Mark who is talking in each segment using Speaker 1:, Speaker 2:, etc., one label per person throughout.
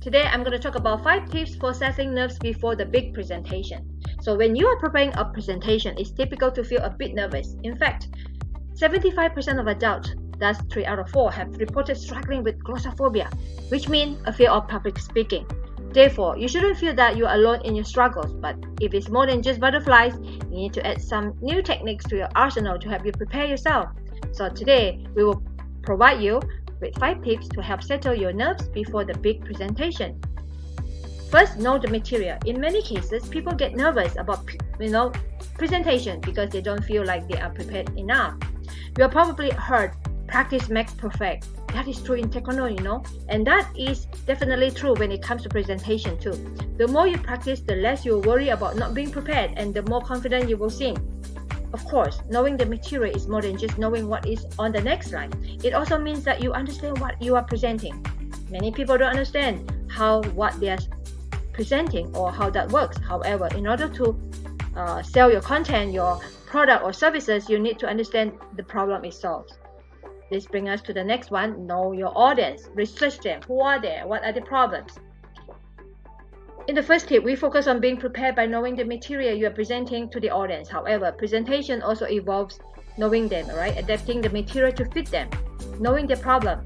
Speaker 1: Today, I'm going to talk about 5 tips for settling nerves before the big presentation. So when you are preparing a presentation, it's typical to feel a bit nervous. In fact, 75% of adults, that's 3 out of 4, have reported struggling with glossophobia, which means a fear of public speaking. Therefore, you shouldn't feel that you're alone in your struggles, but if it's more than just butterflies, you need to add some new techniques to your arsenal to help you prepare yourself. So today, we will provide you with 5 tips to help settle your nerves before the big presentation. First, know the material. In many cases, people get nervous about presentation because they don't feel like they are prepared enough. You have probably heard practice makes perfect. That is true in taekwondo, and that is definitely true when it comes to presentation too. The more you practice, the less you worry about not being prepared and the more confident you will seem. Of course, knowing the material is more than just knowing what is on the next slide. It also means that you understand what you are presenting. Many people don't understand what they are presenting or how that works. However, in order to sell your content, your product or services, you need to understand the problem is solved. This brings us to the next one. Know your audience. Research them. Who are they? What are the problems? In the first tip, we focus on being prepared by knowing the material you are presenting to the audience. However, presentation also involves knowing them, right? Adapting the material to fit them. Knowing their problem.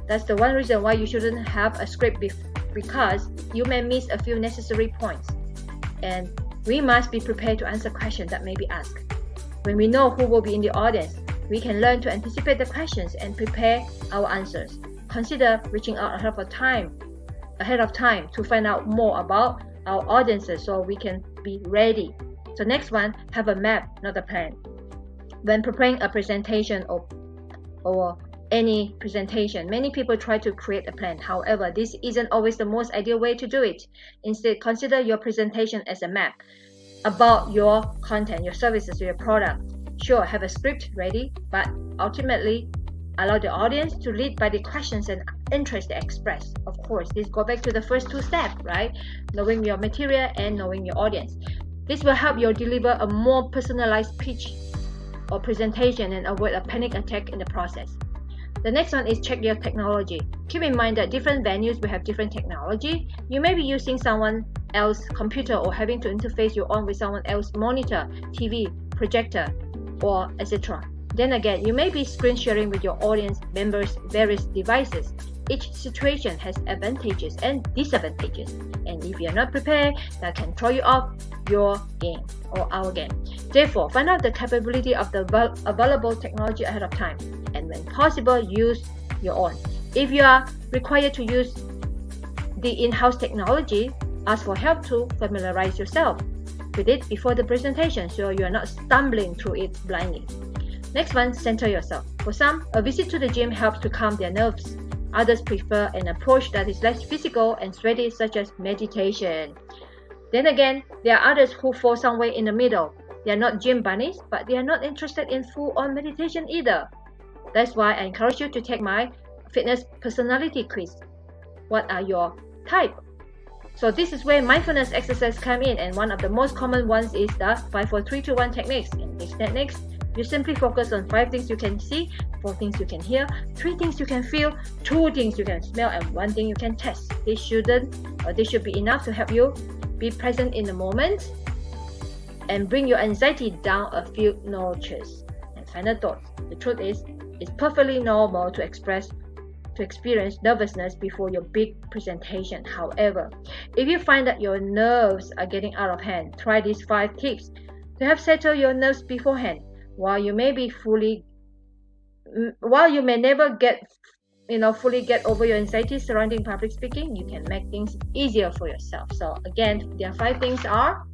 Speaker 1: That's the one reason why you shouldn't have a script because you may miss a few necessary points. And we must be prepared to answer questions that may be asked. When we know who will be in the audience, we can learn to anticipate the questions and prepare our answers. Consider reaching out ahead of time to find out more about our audiences so we can be ready. So next one, have a map, not a plan. When preparing a presentation or any presentation, many people try to create a plan. However, this isn't always the most ideal way to do it. Instead, consider your presentation as a map about your content, your services, your product. Sure, have a script ready, but ultimately allow the audience to lead by the questions and interest they express. Of course, this goes back to the first 2 steps, right? Knowing your material and knowing your audience. This will help you deliver a more personalized pitch or presentation and avoid a panic attack in the process. The next one is check your technology. Keep in mind that different venues will have different technology. You may be using someone else's computer or having to interface your own with someone else's monitor, TV, projector, or etc. Then again, you may be screen sharing with your audience members' various devices. Each situation has advantages and disadvantages, and if you're not prepared, that can throw you off your game or our game. Therefore, find out the capability of the available technology ahead of time, and when possible, use your own. If you are required to use the in-house technology, ask for help to familiarize yourself with it before the presentation so you are not stumbling through it blindly. Next one, center yourself. For some, a visit to the gym helps to calm their nerves. Others prefer an approach that is less physical and sweaty, such as meditation. Then again, there are others who fall somewhere in the middle. They are not gym bunnies, but they are not interested in full-on meditation either. That's why I encourage you to take my fitness personality quiz. What are your type? So this is where mindfulness exercises come in, and one of the most common ones is the 5, 4, 3, 2, 1 techniques. In these techniques, you simply focus on 5 things you can see, 4 things you can hear, 3 things you can feel, 2 things you can smell, and 1 thing you can taste. This should be enough to help you be present in the moment and bring your anxiety down a few notches. And final thought, the truth is, it's perfectly normal to experience nervousness before your big presentation. However, if you find that your nerves are getting out of hand, try these 5 tips to help settle your nerves beforehand. While you may never fully get over your anxiety surrounding public speaking, you can make things easier for yourself. So again, there are 5 things are: